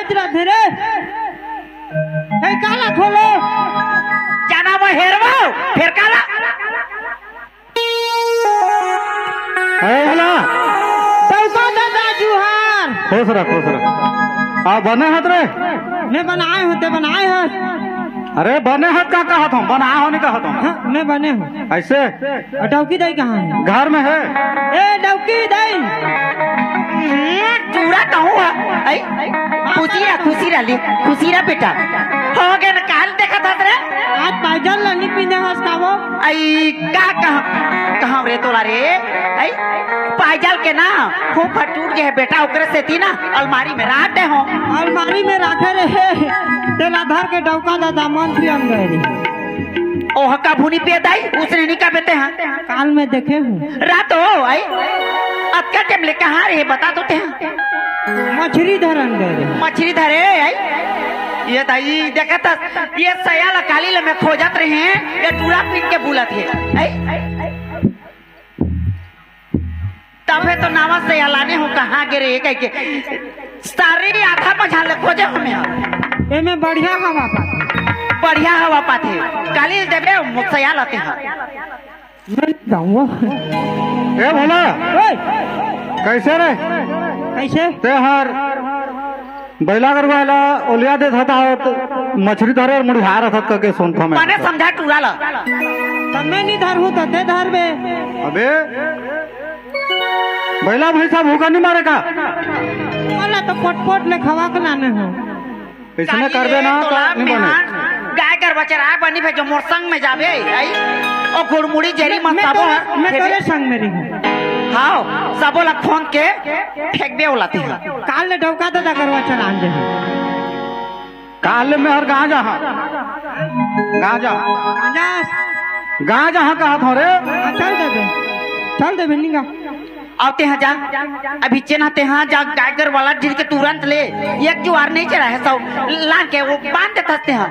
नाच रहा थे रे। हे काला खोलो जाना वो हेरवा फिर काला हेला डौका दादा जुहार। खुश रह आप बने हाथ रे। मैं बनाए होते बनाए हो। अरे बने हाथ का कहा तुम बना हो नहीं कहा तुम। हाँ, मैं बने हूँ। ऐसे डौकी दाई कहाँ है? घर में है। ए डौकी दाई चूड़ा कहूँ खुशी रहा बेटा हो गए ना काल देखा था रे आज पायजल नहीं पीने हस्तावो। आई का कहाँ रे तोला रे आई पायजल के ना खूब फटूट गए बेटा ओकरे से थी ना अलमारी में राख दे हो। अलमारी में रखे रहे तेला धर के डौका दादा मंत्री हम गए रे। ओह का भूनी पे दाई उसने नहीं का बेटे हैं काल में देखे हूँ रात हो आई अब क्या टेमले कहाँ रे बता तो थे मछली धरन गए रे। मछली धरे आई ये दाई देखा था ये सयाला काली ले में खोजत रहे हैं ये टूरा पीन के बुलत है तबे तो नावा सयालाने हो कहाँ गिरे कह के सारे आधा मझा ले खोजे हमें ए में बढ़िया हवा पाते काली देवे सयाल आते हैं मैं जाऊँगा। ए भोला कैसे रे कैसे ते हर बैला करवाला ओलिया दे था तो मछली धरे और मुड़िया रहा था के सुनता मैं मैंने समझा टूरा ला तब मैं नहीं धर हूँ तो ते धर बे। अबे बैला भैंसा भूखा नहीं मारेगा वाला तो पटपट ले खवा के लाने हो। इसने कर देना तो नहीं बने गाय कर बचरा बनी भे जो मोर संग में जावे आई और गुड़मुड़ी जेरी मत सबो मैं तेरे संग में रही हूँ। हाँ सबो ला फोन के फेंक दे उलाती है काल ने डौका दादा करवा चला दे काल में हर गांजा कहा था रे। चल दे बिन्नीगा आते हैं जा अभी चेनाते हैं जा गायकर वाला जिन के तुरंत ले एक जुआर नहीं चला है सब ला के वो बांध देते हंसते हैं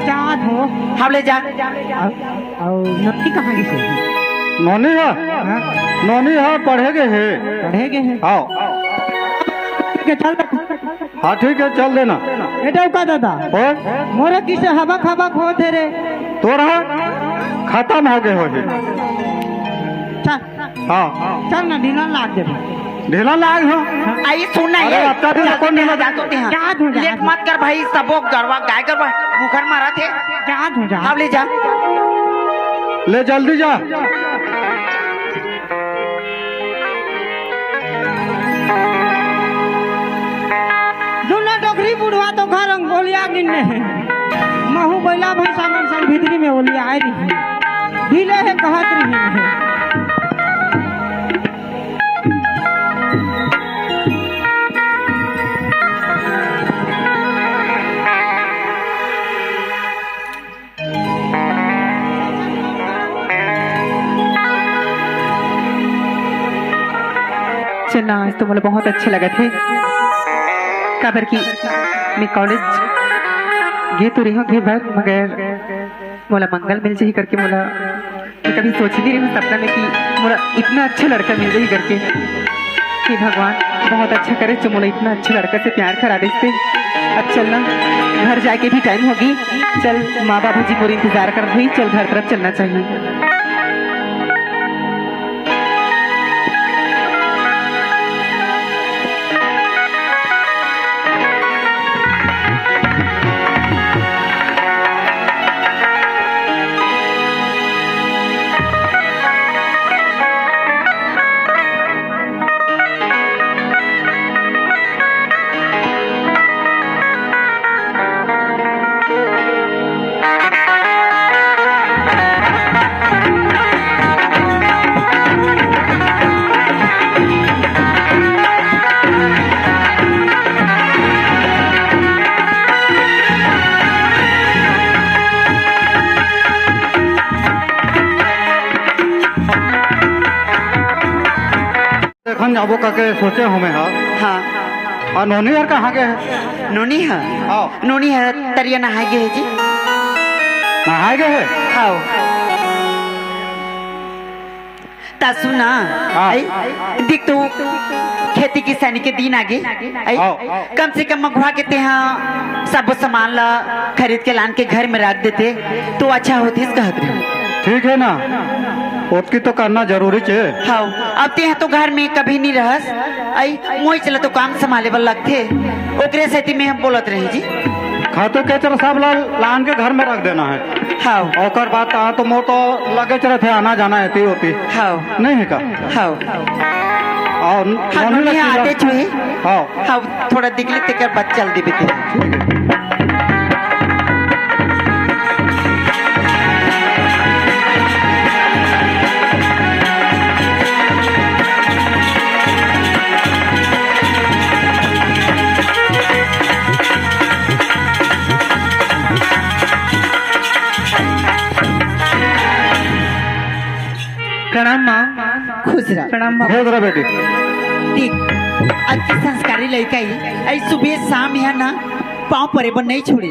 जात हो हम ले जा और नटी कहाँ से नोनी है पढ़ेगे है आओ चल हाँ ठीक है चल देना ए डौका दादा और मोरे किसे हबक हो थे रे तोरा खत्म हो गए हो चल हाँ चल ना ढीला लाग दे ढीला लाग हो आई सुनना अरे ये अब का दिन कौन ढीला जाते हैं जा धो जा लेट मत कर भाई सबो गरवा गाय गरवा मुखर मारा थे जा धो जा हम ले जा ले जल्दी जा दुना डोकरी बुढ़वा तो घर अंगोलिया गिनने है महू बैला भैंसा मन संग भीतरी में ओलिया आई रही ढीले है कहत रही है चलना आज तो मुझे बहुत अच्छे लगे थे काबर की मैं कॉलेज गे तो रही हूँ भर मगर मोला मंगल मिल जाही करके मोला मैं कभी सोच नहीं रही हूँ सपना में कि मोला इतना अच्छा लड़का मिल जाही करके कि भगवान बहुत अच्छा करे जो मोला इतना अच्छा लड़का से प्यार करा देते। अब चलना घर जाके भी टाइम होगी चल माँ बाबू जी पूरी इंतजार कर रही चल घर तरफ चलना चाहिए। देखन जाबो करके सोचे हमें हाँ और नोनी यार कहाँ गए है नोनी है आओ नोनी है तरिया नहाए गए जी नहाए गए है आओ ता सुना हाँ। देख तो खेती किसानी के दिन आगे आई आओ। कम से कम मगवा के ते हाँ सब सामान ला खरीद के लान के घर में रख देते तो अच्छा होते इस कहत रहे। ठीक है ना, उसकी तो करना जरूरी है। हाँ अब ते तो घर में कभी नहीं रहस आई मोई चला तो काम संभाले वाला लगते ओकरे से में हम बोलत रहे जी। खाते केचर सब लान के घर में रख देना है। हाँ और बात तो मोर तो लगे चलत है, आना जाना है होती हाँ नहीं है का। हाँ और हाँ नॉन वेज आते चीज़- छुए हाँ हाँ थोड़ा दिखली तेकर बाद चल देबे ते। प्रणाम माँ। खुश रह प्रणाम बाबू। भेज रहा बेटी। देख अच्छी संस्कारी लड़का ही आई सुबह शाम यहाँ ना पाँव परे पर नहीं छोड़े।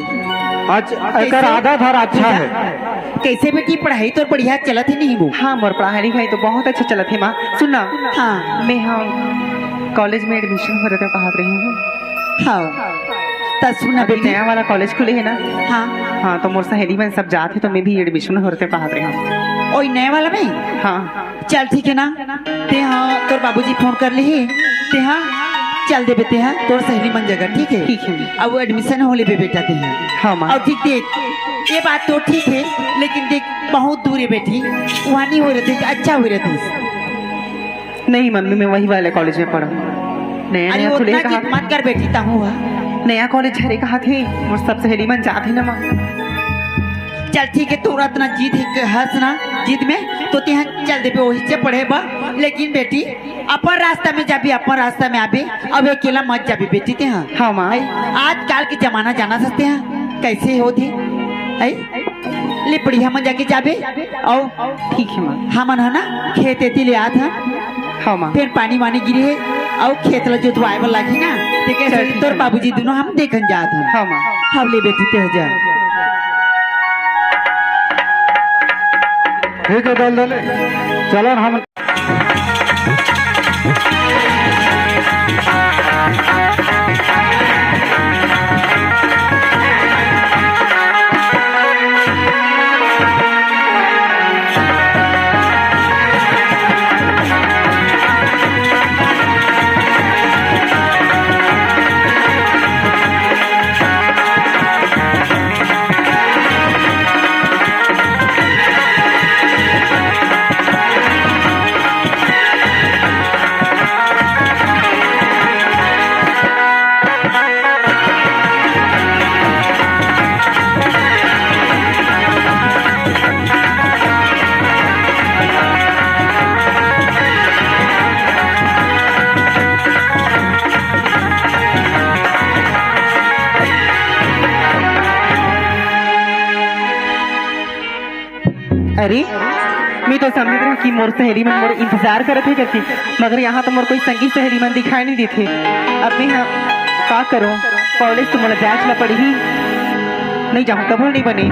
आज एकर आदत हर अच्छा है। कैसे बेटी पढ़ाई तो बढ़िया चलत ही नहीं वो। हाँ मोर पढ़ाई लिखाई तो बहुत अच्छा चलत है माँ। सुनना हाँ मैं हाँ कॉलेज में एडमिशन हो रहे थे कहा रही हूँ। हाँ तो सुना अभी बेटी। नया वाला कॉलेज खुले है ना। हाँ हाँ तो मोर सहेली में सब जाते तो मैं भी एडमिशन हो रहे थे कहा रही हूँ। ओई नए वाला में हाँ चल ठीक है ना ते हाँ तोर बाबूजी फोन कर ली ते हाँ चल दे बेटे हाँ तोर सहेली मन जगह ठीक है। ठीक है। अब वो एडमिशन हो ले बेटा ते हैं। हाँ माँ। अब ठीक देख ये बात तो ठीक है लेकिन देख बहुत दूर है बेटी वहाँ नहीं हो रहे थे अच्छा हो रहे थे। नहीं मम्मी मैं वही वाले कॉलेज में पढ़ा नया अरे नया खुले उतना कहा जिद मत कर बेटी ताहू नया कॉलेज हरे कहा थे मोर सब सहेली मन जाते ना माँ। चल ठीक है तोरा इतना जिद है हंस ना जिद में तो यहाँ चल दे वही से पढ़े बा लेकिन बेटी अपन रास्ता में जाबी अपन रास्ता में आबे अब अकेला मत जाबी बेटी ते हाँ। हाँ माँ। आज काल के जमाना जाना सकते हैं कैसे होते आई ले बढ़िया मन जाके जाबे और ठीक है माँ। हमन है ना खेत एती ले आत है हाँ माँ। फिर पानी वानी गिरी है और खेत ला जोतवाए वाला लागी ना ते चल कैसे ठीक तोर है। बाबूजी दोनों हम देखन जात हैं। हाँ माँ। हम ले बेटी ते जा ठीक है दल दले चलो हम अरे मैं तो समझ रहा कि मोर सहेली मन मोर इंतजार करत है करती मगर यहाँ तो मोर कोई संगी सहेली मन दिखाई नहीं देते। अब मैं हाँ का करूँ कॉलेज तो मोला जांच ला पड़ी नहीं जाऊँ तब नहीं बने।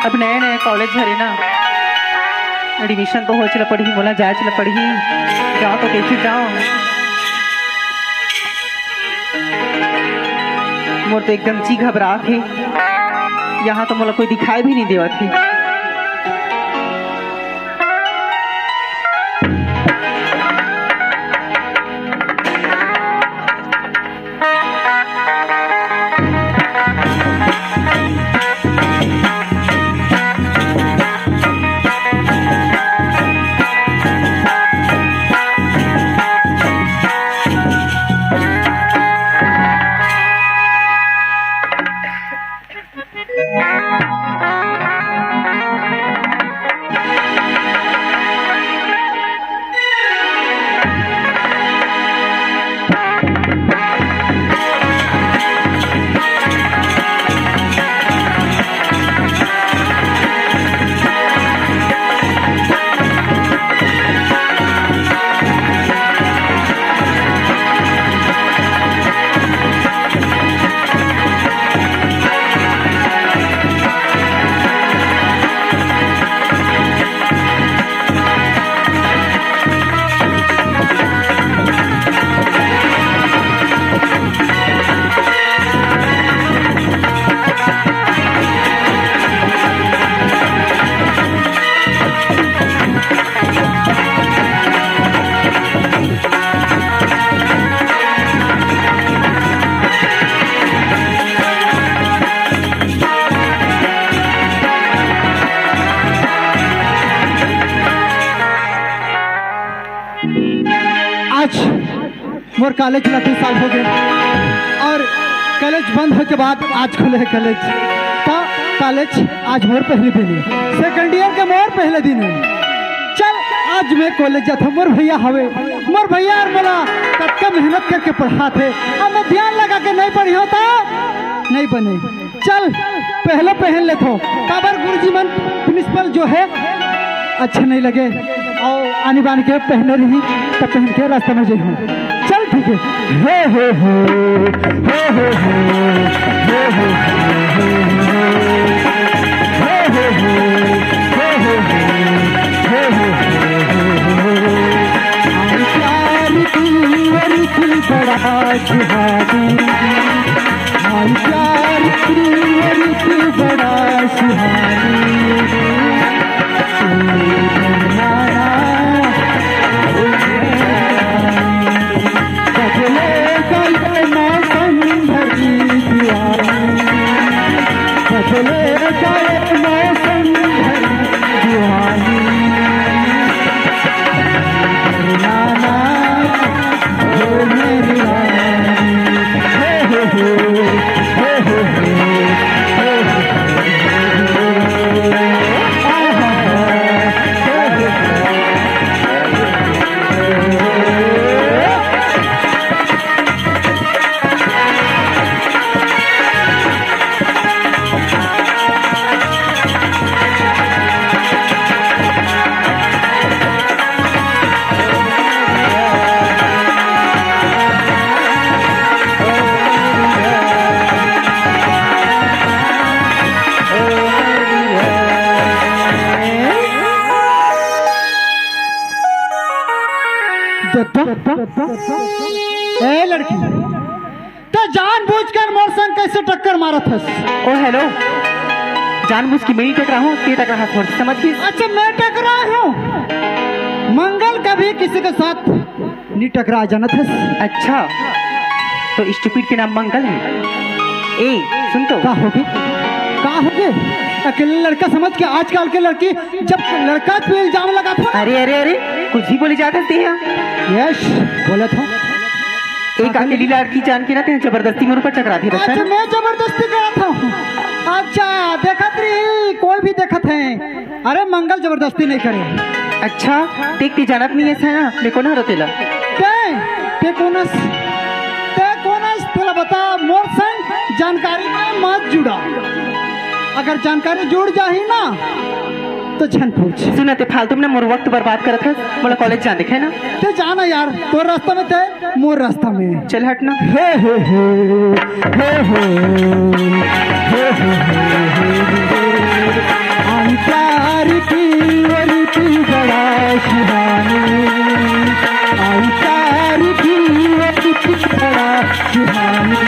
अब नया नया कॉलेज हरे ना एडमिशन तो हो चला पड़ी मोला जांच ला पड़ी जाओ तो कैसे जाओ मोर तो एकदम जी घबरा थे यहाँ तो मोला कोई दिखाई भी नहीं देवा थी। आज मोर कॉलेज ला 2 साल हो गए और कॉलेज बंद होने के बाद आज खुले है कॉलेज। तो कॉलेज आज मोर पहले दिन है, सेकंड ईयर के मोर पहले दिन है। चल आज मैं कॉलेज जाता मोर भैया हवे, मोर भैया और मोला कतका मेहनत करके पढ़ाते, अब मैं ध्यान लगा के नहीं पढ़ी होता नहीं बने। चल पहले पहन लेते हो, काबर गुरुजी मन प्रिंसिपल जो है अच्छे नहीं लगे और आनी बान के पहने रही तो पहन के रास्ते में जाऊँ। चल ठीक है। हे हे हे हे हे हे हे हे हे हे प्यार की बड़ा सुहानी, प्यार की बड़ा सुहानी, ए लड़की तो जानबूझकर मोर संग कैसे टक्कर मारत हस? ओ हेलो, जानबूझ के मेरी टकरा हूँ, ते टकरा थोड़ी समझ गई? अच्छा मैं टकरा हूँ, मंगल कभी किसी के साथ नहीं टकरा जानत हस। अच्छा तो स्टूपिड के नाम मंगल है। ए सुन तो, का होगी अकेले लड़का समझ के आजकल के लड़की जब लड़का पे इल्जाम लगा था। अरे अरे अरे कुछ ही बोली जाते थे। यस बोले था एक अकेली लड़की जान के ना ते जबरदस्ती मेरे ऊपर टकरा थी। अच्छा मैं जबरदस्ती करा था? अच्छा देखत रही, कोई भी देखत है। अरे मंगल जबरदस्ती नहीं करे। अच्छा देखती जानत नहीं ऐसा है ना, देखो ना रोतेला ते कोनस तेला बता, मोर संग जानकारी में मत जुड़ा, अगर जानकारी जुड़ जाही ना तो छन पूछ। सुना ते फालतू में मोर वक्त बर्बाद करत है, मोला कॉलेज जान देखे ना। ते जाना यार, तो रास्ता में थे मोर रास्ता में चल हटना। हे हे हे हे हे हे हम प्यार की बड़ा सुहानी, हम प्यार की बड़ा सुहानी,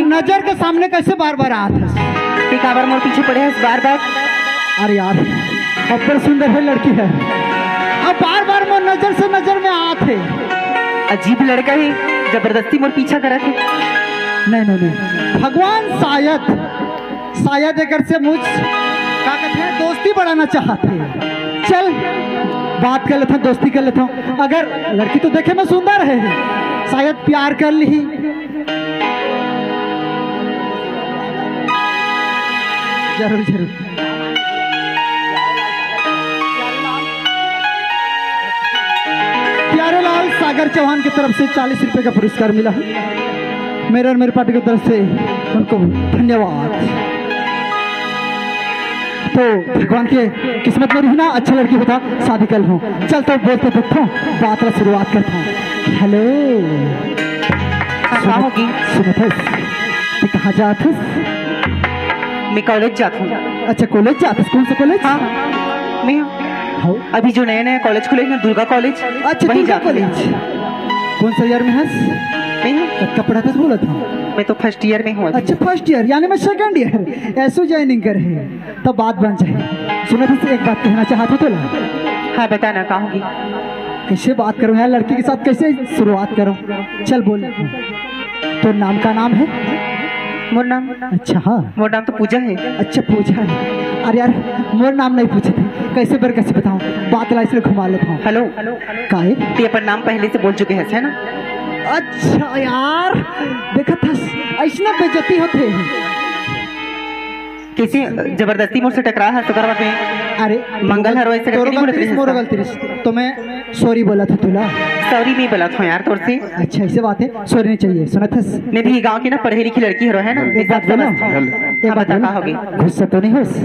नजर के सामने कैसे बार बार आते? एक बार मोर पीछे पड़े है बार बार। अरे यार अब्बर सुंदर है लड़की है, अब बार बार मोर नजर से नजर में आते। अजीब लड़का है, जबरदस्ती मोर पीछा करा थे। नहीं भगवान शायद अगर से मुझ क्या कहते हैं दोस्ती बढ़ाना चाहते। चल बात कर लेता हूँ, दोस्ती कर लेता हूँ। अगर लड़की तो देखे में सुंदर है, शायद प्यार कर ली। जरूर प्यारे लाल सागर चौहान की तरफ से 40 रुपए का पुरस्कार मिला है। मेरे और मेरे पार्टी की तरफ से उनको धन्यवाद। तो भगवान के किस्मत में रही ना, अच्छा लड़की होता शादी कर लूँ। चल तो बोलते देखता हूँ, बात का शुरुआत करता हूँ। हेलो सुनत तू कहाँ जात हस? मैं कॉलेज जाता हूँ। अच्छा कॉलेज जात हस? कौन सा कॉलेज? हाँ मैं हाँ अभी जो नया नया कॉलेज खुले ना, दुर्गा कॉलेज, अच्छा वहीं दुर्गा जाता हूँ। कॉलेज। कौन सा ईयर में हस? मैं कपड़ा था बोला था। मैं तो फर्स्ट ईयर में हूँ अभी। अच्छा फर्स्ट ईयर यानी मैं सेकंड ईयर ऐसो ज्वाइनिंग कर है तब बात बन जाए। सुनो तो एक बात कहना चाहता तो ला। हाँ बताना कहूँगी। कैसे बात करूँ यार, लड़की के साथ कैसे शुरुआत करूँ? चल बोल। तो नाम का नाम है? मोर नाम, अच्छा हाँ मोर नाम तो पूजा है। अच्छा पूछा है। अरे यार मोर नाम नहीं पूछे थे, कैसे बार कैसे बताऊँ, बात ला इसलिए घुमा लेता हूँ। हेलो, काहे? ते अपन नाम पहले से बोल चुके हैं है ना? अच्छा यार देखा था ऐसा बेइज्जती होते हैं। कैसे जबरदस्ती मुझसे टकरा है तो करवा में अरे मंगल हर वैसे करके नहीं बोलते मोर गलती तो मैं सॉरी बोला था तुला। सॉरी नहीं बोला था यार तोर से। अच्छा ऐसे बात है, सॉरी नहीं चाहिए। सुना था मैं भी गांव की ना पढ़ी लिखी लड़की है ना, एक बात बोलो, हाँ बता कहोगे। गुस्सा तो नहीं होस?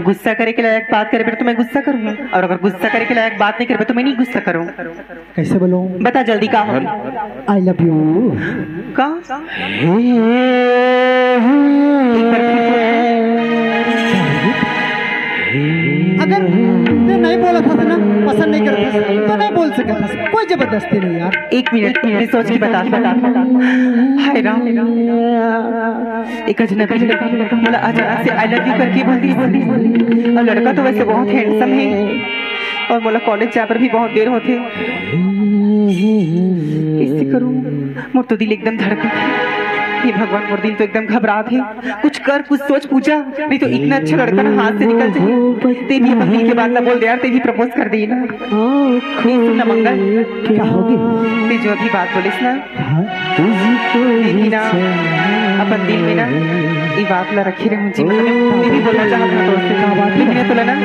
गुस्सा करे के लायक बात करे तो मैं गुस्सा करूँ, और अगर गुस्सा करे के लायक बात नहीं करे तो मैं नहीं गुस्सा करूँ। कैसे बोलूं? बता जल्दी का होगी। आई लव यू। का अगर मैं नहीं बोला था ना, पसंद नहीं करता तो नहीं बोल सकता था, कोई जबरदस्ती नहीं यार। एक मिनट मैं सोच के बता। हाय राम, एक अजनबी लड़का मतलब अचानक से आई लव यू करके बोली, और लड़का तो वैसे बहुत हैंडसम है, और बोला कॉलेज जा पर भी बहुत देर होते। कैसे करूं? मोर तो दिल एकदम धड़कन है। हे भगवान, मोर दिल तो एकदम घबरा थे। कुछ कर, कुछ सोच पूजा, नहीं तो इतना अच्छा लड़का ना हाथ से निकल जाए। ते भी अपन दिल के बात ना बोल दे यार, ते भी प्रपोज कर दी ना। सुन ना मंगल, क्या होगी? ते जो अभी बात बोलिस ना, तेरी ना अपन दिल में ना ये बात ला रखी रहे मुझे, मैं भी बोलना चाहता हूँ तो उससे लेकिन तो ना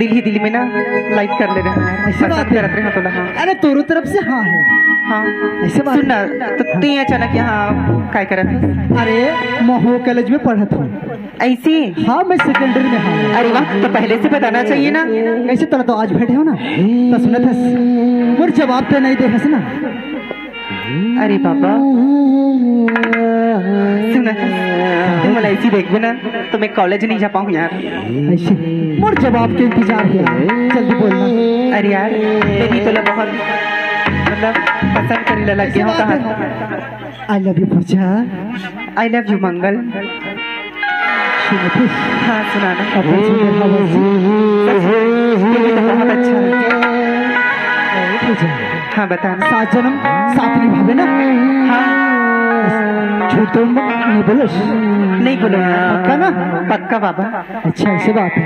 दिल में ना लाइक कर ले रहा है, ऐसे बात है। रहे तो हाँ। अरे तोरो तरफ से हाँ है। हाँ ऐसे बात सुन ना, तो ते अचानक यहाँ काय करत है? अरे महो कॉलेज में पढ़त हूँ। ऐसे? हाँ मैं सेकेंडरी में हाँ। अरे वाह, तो पहले से बताना चाहिए ना। कैसे तरह तो आज बैठे हो ना, तो सुनत हस और जवाब तो नहीं दे हस ना। अरे बाबा सुना, तुम मला ऐसी देखबे ना तो मैं कॉलेज नहीं जा पाऊँ यार। ऐसे मोर जवाब के इंतजार है, जल्दी बोलना। अरे यार मैं भी तो बहुत मतलब पसंद करने लग गया हूँ। कहाँ? I love you Pooja. I love you Mangal. सुनत हस? हाँ सुनाना। अपन सुंदर हवा से। ये भी तो बहुत अच्छा है। पूजा हाँ बताना। सात जन्म साथ निभावे ना। हाँ झूठ तो नहीं बोलस? नहीं बोलो यार। पक्का ना? पक्का बाबा। अच्छा ऐसे बात है।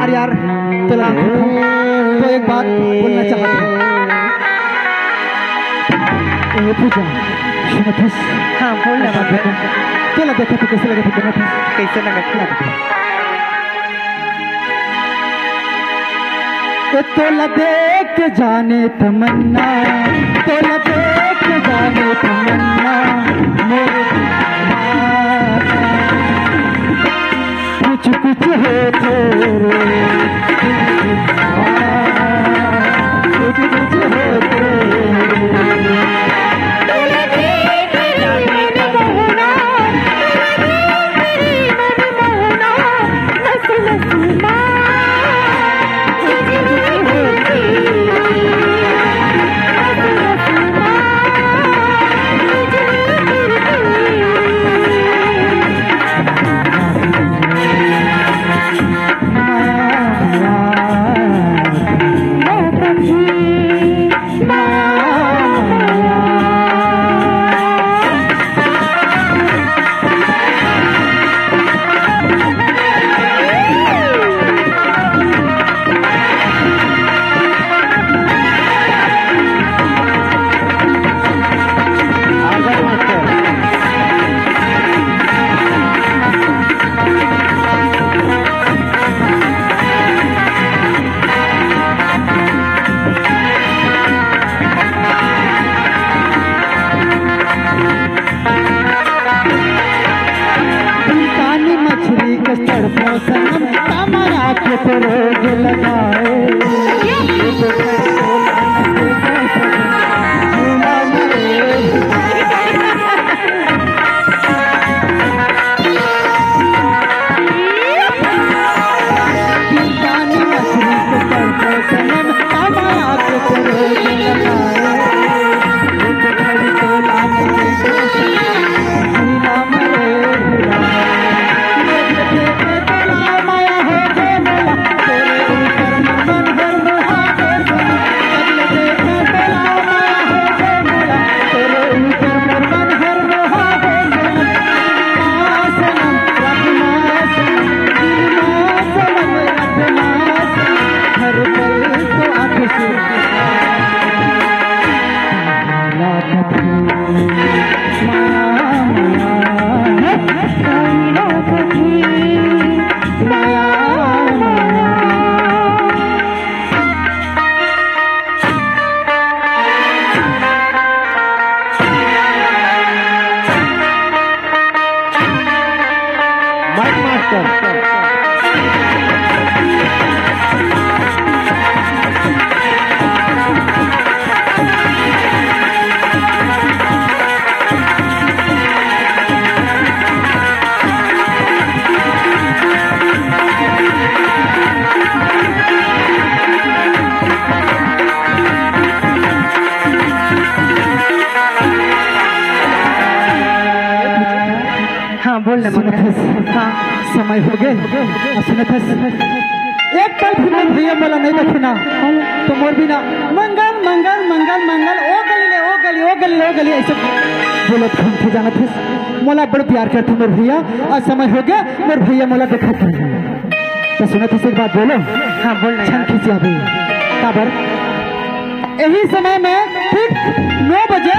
अरे यार तो एक बात बोलना चाहता हूँ। पूजा सुनत हस? हाँ बोल ना बाबा। चलो देखो तो कैसे लगे थे? कैसे लगा? तोला देख जाने तमन्ना, तोला देख जाने तमन्ना, मेरे कुछ कुछ हो तेरे, कुछ कुछ हो तेरे। हो सनम कमरा के तो रोग लगाए हाँ बोल ना मंगल। हाँ समय हो गए सुनत एक पल भी मैं भैया बोला नहीं देखना तो मोर भी ना मंगल मंगल मंगल मंगल ओ गली ले ओ गली ओ गली ओ गली ऐसे बोलत हम थे जानत है मोला बड़ प्यार करते मोर भैया और समय हो गया मोर भैया मोला देखा थे तो सुनत एक बात बोलो। हाँ बोल ना छन यार। खींचिया भी काबर यही समय में ठीक 9 बजे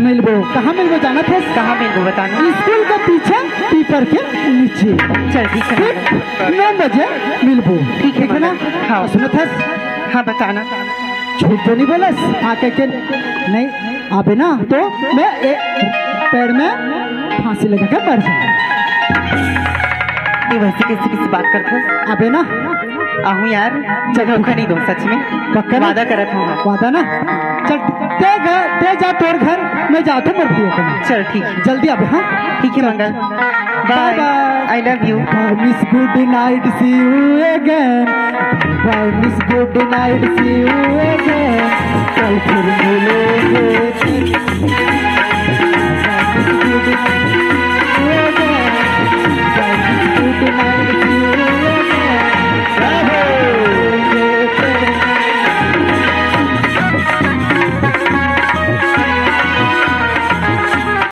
मिलबो कहाँ मिलबो जानत है कहाँ मिल बताना। स्कूल के पीछे पीपर के नीचे चल ठीक है मंगल। 9 बजे मिलबो ठीक है ना। मंगल। हाँ सुनत है हाँ बताना। झूठ तो नहीं बोलस आके के नहीं आबे ना तो मैं एक पैर में फांसी लगा के मर जाऊँ ये वैसे कैसे किसी बात करते हो? आबे ना आहू यार चल धोखा नहीं दो सच में पक्का ना? वादा करत हूँ मैं। वादा ना चल ते जा तोर घर मैं जाता हूँ मर दिया चल ठीक है जल्दी आबे हाँ ठीक है Mangal. Bye Bye. I love you. Miss good night see you again bye Miss good night see you again कल फिर मिलेंगे